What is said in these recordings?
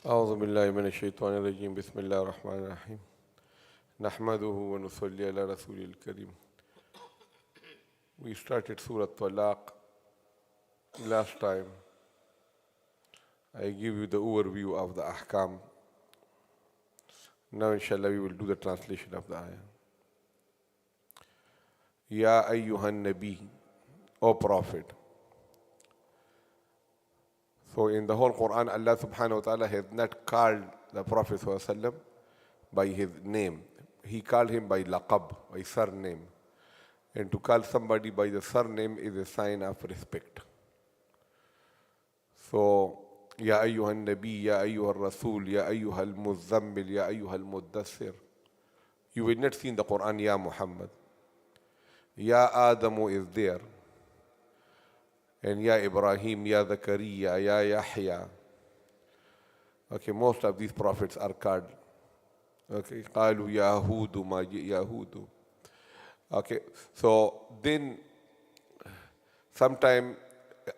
أعوذ بالله من الشيطان الرجيم بسم الله الرحمن الرحيم نحمده ونصلي على رسول الكريم. We started Surah At-Talaq last time. I give you the overview of the ahkam. Now inshallah we will do the translation of the ayah. Ya ayyuhan nabi, O Prophet. So in the whole Qur'an, Allah subhanahu wa ta'ala has not called the Prophet sallallahu alaihi wasallam by his name. He called him by laqab, by surname. And to call somebody by the surname is a sign of respect. So, Ya ayyuhan nabi, Ya ayyuhal rasul, Ya ayyuhal muzzammil, Ya ayyuhal muddassir. You will not see in the Qur'an Ya Muhammad. Ya Adamu is there. And Ya Ibrahim, Ya Zakaria, Ya Yahya. Okay, most of these prophets are called. Okay, قالوا يا هود ما يا هود. Okay, so then sometime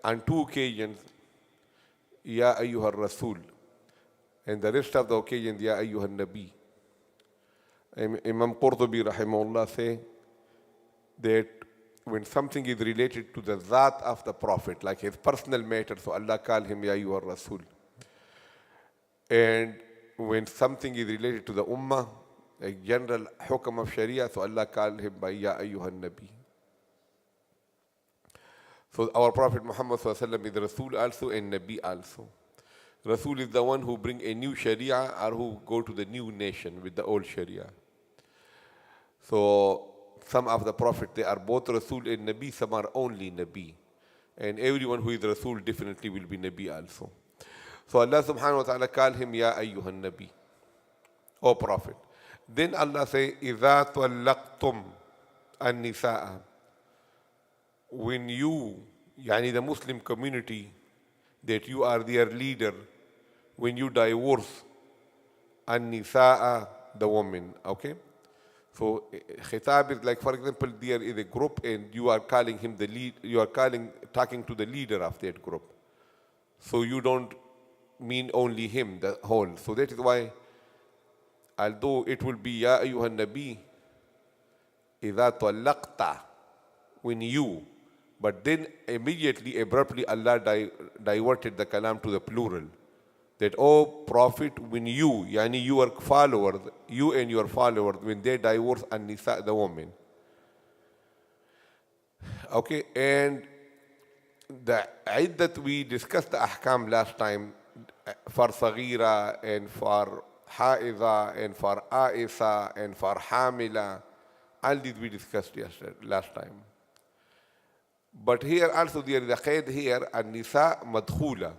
on two occasions, Ya ayyuhal rasul, and the rest of the occasions, Ya ayyuhal nabi. Imam Qurtubi rahimahullah say that when something is related to the Zat of the Prophet, like his personal matter, so Allah call him Ya ayyuhal rasul. And when something is related to the Ummah, a general hukm of Sharia, so Allah called him by Ya ayyuhan nabi. So our Prophet Muhammad sallallahu alaihi wasallam is Rasul also and Nabi also. Rasul is the one who bring a new Sharia or who go to the new nation with the old Sharia. So some of the Prophets, they are both Rasul and Nabi, some are only Nabi. And everyone who is Rasul definitely will be Nabi also. So Allah subhanahu wa ta'ala call him Ya ayyuhan nabi, O Prophet. Then Allah say, إِذَا طَلَّقْتُمْ النِّسَاءَ. When you, yani the Muslim community, that you are their leader, when you divorce النِّسَاءَ, the woman, okay? So khitab is like, for example, there is a group and you are calling him the lead, you are talking to the leader of that group. So you don't mean only him, the whole. So that is why, although it will be Ya ayyuhan nabi, إِذَا طَلَّقْتَ, when you, but then immediately, abruptly, Allah diverted the kalam to the plural. That, O Prophet, when you, yani your followers, you and your followers, when they divorce an-nisa, the woman. Okay, and the iddat, we discussed the ahkam last time, for saghira and for haiza and for aisa and for hamila. All these we discussed last time. But here also there is a qaid here, an-nisa madkhula.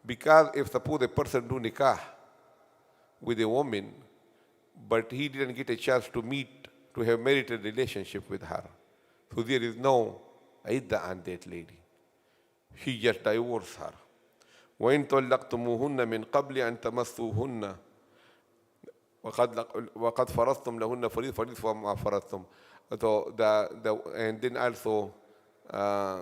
Because if suppose a person do nikah with a woman, but he didn't get a chance to meet, to have marital relationship with her, so there is no idda on that lady. She just divorced her. وَإِن طَلَّقْتُمُوهُنَّ مِنْ قَبْلِ أَن تَمَسُّوهُنَّ وَقَدْ فَرَضْتُمْ لَهُنَّ فَرِيضَةً فَمَا فَرَضْتُمْ. So and then also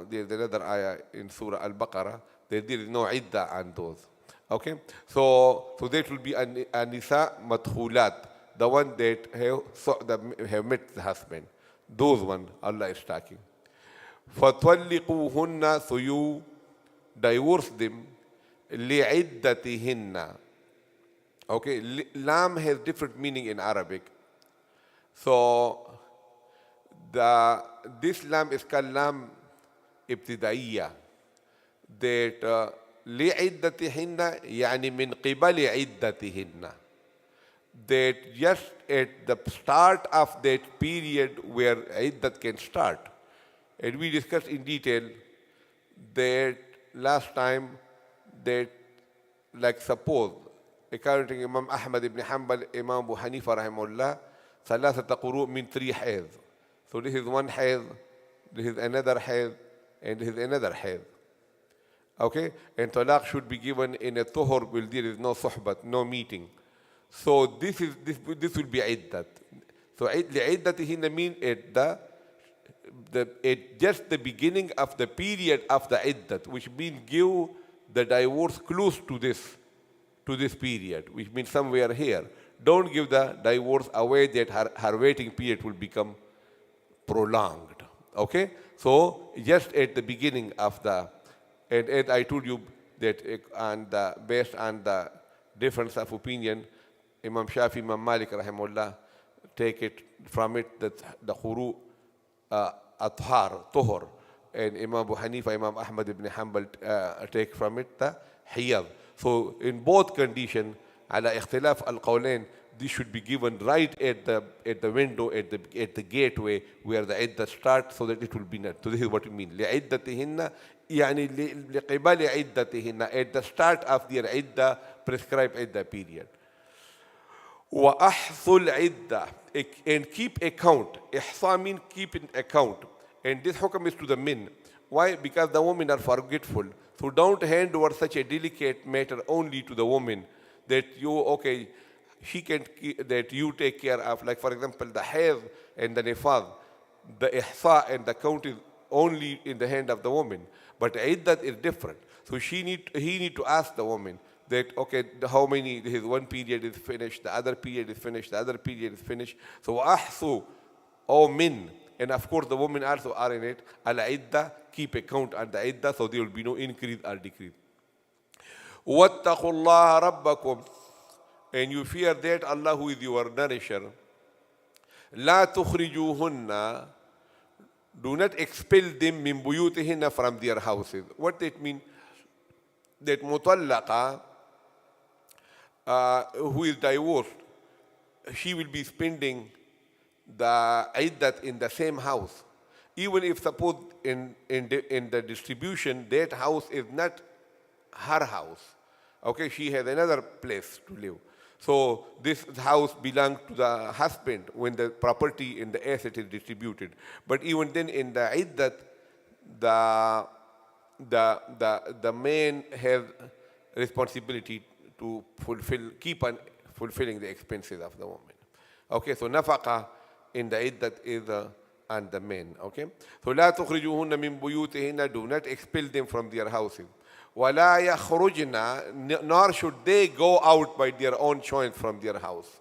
there's another ayah in Surah Al-Baqarah that there is no idda on those. Okay, so that will be an-nisa madkhulat, the one that have met the husband. Those one Allah is talking. فَطَلِّقُوهُنَّ, so you divorce them. لِعِدَّتِهِنَّ. Okay, lam has different meaning in Arabic. So this lam is called lam ibtidaiya. That لِعِدَّتِهِنَّ يعني من قبل عِدَّتِهِنَّ. That just at the start of that period where iddat can start. And we discussed in detail that last time, that like suppose, according to Imam Ahmad ibn Hanbal, Imam Abu Hanifa rahimahullah, ثلاثة قروء من 3 hayd. So this is one hayd, this is another hayd, and this is another hayd. Okay, and talaq should be given in a tuhur where there is no suhbat, no meeting. So this will be iddat. So لعدتهن mean at just the beginning of the period of the iddat, which means give the divorce close to this. to this period, which means somewhere here. Don't give the divorce away that her waiting period will become prolonged. Okay? So just at the beginning of the, and as I told you that based on the difference of opinion, Imam Shafi, Imam Malik rahimahullah take it from it that the khuru athar, tuhur, and Imam Abu Hanifa, Imam Ahmad ibn Hanbal take from it the hiyad. So in both conditions, ala ikhtilaf al-qawlain, this should be given right at the window, at the gateway where the iddah starts, so that it will be not. So this is what we mean. لعدتهن يعني لقبل عدتهن, at the start of their iddah, prescribed iddah period. وأحصوا العدة, and keep account. إحصاء means keep in account. And this hukam is to the men. Why? Because the women are forgetful. So don't hand over such a delicate matter only to the woman that she can, that you take care of. Like for example, the hayd and the nifaz, the ihsa and the count is only in the hand of the woman. But iddat is different. So he need to ask the woman that, how many, his one period is finished, the other period is finished, the other period is finished. So ahsu, O men, and of course the women also are in it, al-iddah, keep account on the iddah, so there will be no increase or decrease. وَاتَّقُوا اللَّهَ رَبَّكُمْ, and you fear that Allah who is your nourisher. لَا تُخْرِجُوهُنَّ, do not expel them min buyutihinna, from their houses. What that mean? That mutallaqa, who is divorced, she will be spending the iddat in the same house. Even if suppose in the distribution, that house is not her house. Okay, she has another place to live. So this house belongs to the husband when the property in the asset is distributed. But even then in the iddat, the man has responsibility to keep on fulfilling the expenses of the woman. Okay, so nafaqa in the iddat is on the men. Okay, so لا تخرجوهن من بيوتهن, do not expel them from their houses. ولا يخرجن, nor should they go out by their own choice from their house.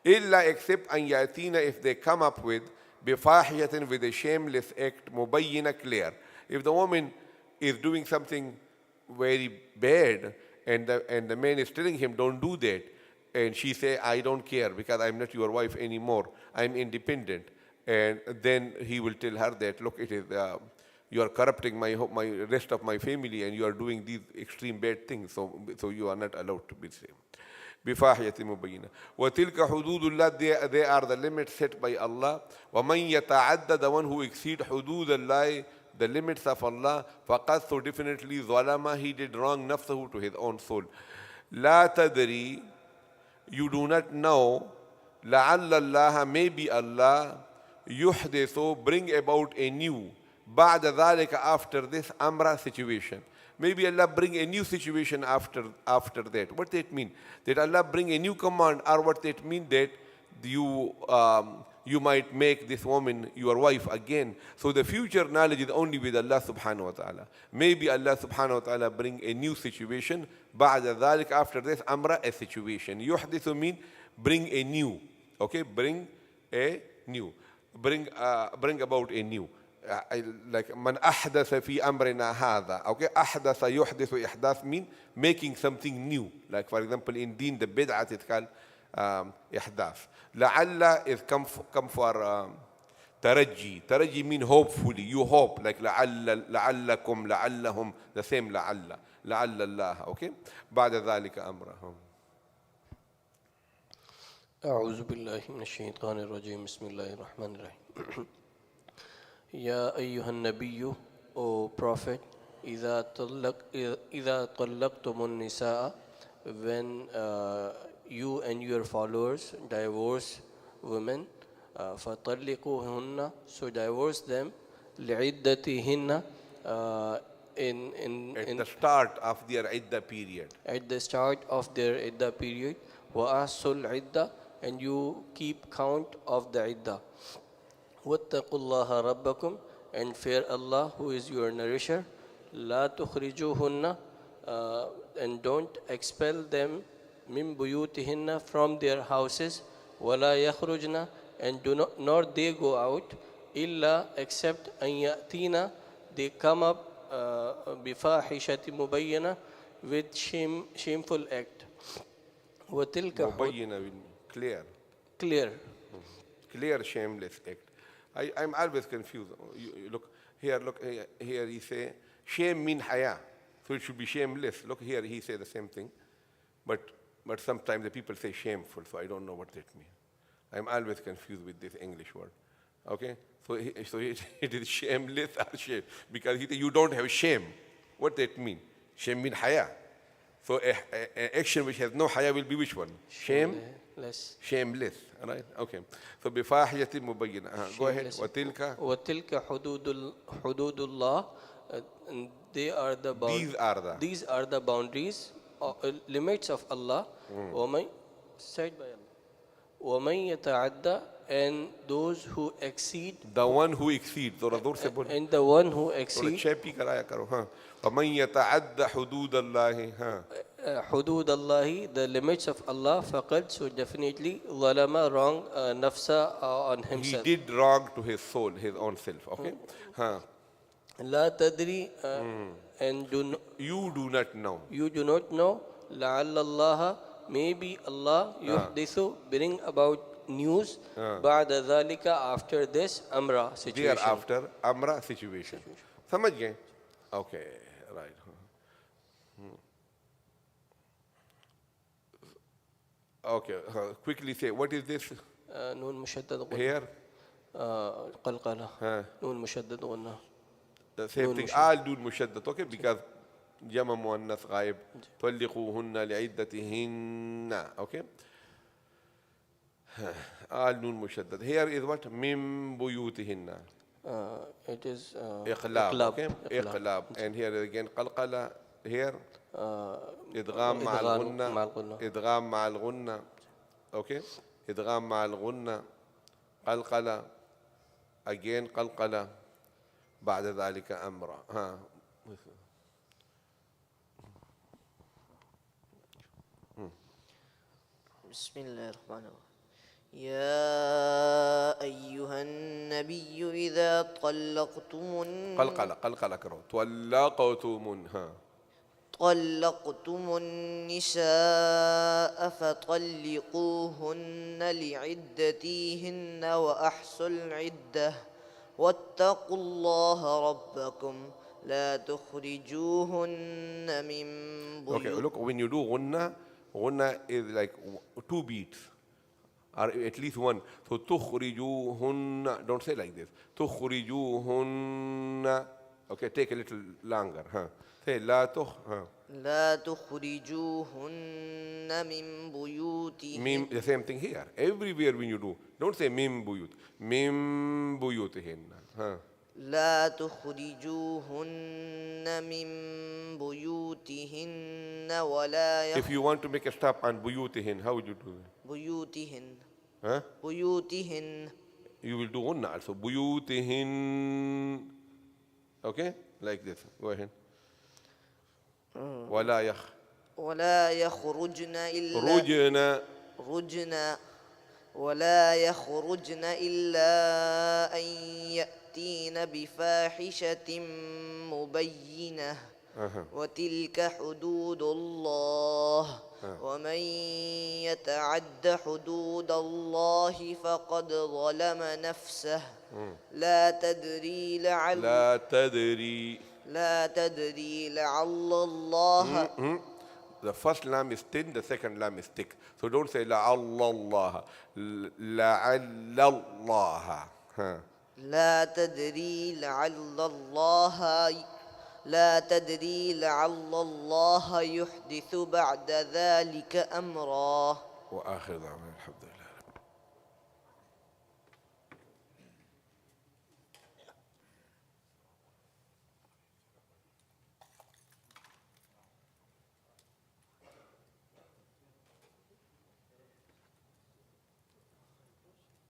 إلا except أن يأتين, if they come up with بفاحشة, with a shameless act, مبينة, clear. If the woman is doing something very bad and the man is telling him don't do that, and she say I don't care because I'm not your wife anymore, I'm independent, and then he will tell her that look, it is you are corrupting my rest of my family and you are doing these extreme bad things, so you are not allowed to be the same. بفاحية مبينة. وتلك حدود الله, they are the limits set by Allah. ومن يتعدى, the one who exceed حدود الله, the limits of Allah, فقد, so definitely ظلم, he did wrong, نفسه, to his own soul. لا تدري, you do not know, لعل الله, maybe Allah, يحدث, bring about a new, بعد ذلك, after this, amra, situation. Maybe Allah bring a new situation after that. What that mean? That Allah bring a new command, or what that mean? That you might make this woman your wife again. So the future knowledge is only with Allah subhanahu wa ta'ala. Maybe Allah subhanahu wa ta'ala bring a new situation. بعد ذلك, after this, amra, a situation. يحدث mean bring a new. Okay, bring a new. Bring about a new. Like man أحدث في أمرنا هذا. Okay, أحدث يحدث, إحداث mean making something new. Like for example in deen, the bid'ah is called إحداث. لعل is come for ترجي. ترجي mean hopefully, you hope, like لعلكم, لعلهم, the same لعل الله. Okay, بعد ذلك أمرهم. أعوذ بالله من الشيطان الرجيم. بسم الله الرحمن الرحيم. يا أيها النبي, O Prophet, إذا طلقتم النساء, when you and your followers divorce women, فطلقوهن, so divorce them, لعدتهن, at the start of their iddah period. At the start of their iddah period. وأحصوا العدة, and you keep count of the iddah. وَاتَّقُوا اللَّهَ رَبَّكُمْ, and fear Allah who is your nourisher. لَا تُخْرِجُوهُنَّ, and don't expel them min buyutihinna from their houses, wala yakhrujna, and do not, nor they go out, illa except an yatina, they come up bifahishati mubayyana, with shameful act. وَتِلْكَ مبينة clear. clear. Clear shameless act. I'm always confused. You look here he say, shame mean haya. So it should be shameless. Look here, he say the same thing. But sometimes the people say shameful, so I don't know what that means. I'm always confused with this English word. Okay? So it is shameless or shame. Because he say, you don't have shame. What that mean? Shame mean haya. So an action which has no haya will be which one? Shameless. Shameless. All right? Okay. So بفاحشة مبينة. Go ahead. وتلك حدود الله. They are the These are the boundaries, limits of Allah. ومن said by Allah. ومن يتعدى, and those who exceed. The one who exceeds. And the one who exceeds. ومن يتعدى حدود الله. حدود الله, the limits of Allah, faqad, so definitely, ظلم, wrong, nafsa, on himself. He did wrong to his soul, his own self. Okay? لا تدري, and you do not know. You do not know. لعل الله, maybe Allah, يحدث, bring about news. بعد ذلك, after this, amra, situation. Thereafter, amra, situation. समझ गए? Okay, right. Okay, quickly say, what is this? نون مشدد Here? قلقلة. نون مشدد غنة. The same thing. All نون مشدد. Okay, because جمع مؤنث غائب. طلقوهن لعدتهن. Okay. All نون مشدد. Here is what? من بيوتهن. It is إقلاب. Okay. إقلاب. And here again قلقلة. Here. إدغام مع الغنة. إدغام مع الغنة. Okay. إدغام مع الغنة. قلقلة. Again قلقلة. بعد ذلك أمرا. بسم الله الرحمن الرحيم. يا أيها النبي إذا طلقتم قلقلة كرو. طلقتم النساء فطلقوهن لعدتهن وأحصوا العدة واتقوا الله ربكم لا تخرجوهن من بيوت. Okay, look, when you do ghunna is like 2 beats, or at least one. So تخرجوهن, don't say like this. تخرجوهن. Okay, take a little longer. Say لا تخرجوهن من بيوتهن. The same thing here. Everywhere when you do, don't say من بيوت. من بيوتهن. لا تخرجوهن من بيوتهن ولا If you want to make a stop on بيوتهن, how would you do it? بيوتهن. بيوتهن. You will do ghunna also. بيوتهن. Okay? Like this. Go ahead. ولا يخرجن إلا ولا يخرجن إلا أن يأتين بفاحشة مبينة وتلك حدود الله ومن يتعد حدود الله فقد ظلم نفسه لا تدري لعل الله. The first lam is thin, the second lam is thick. So don't say لعل الله. لعل الله. لا تدري لعل الله يحدث بعد ذلك أمرا. وآخر دعوانا الحمد لله.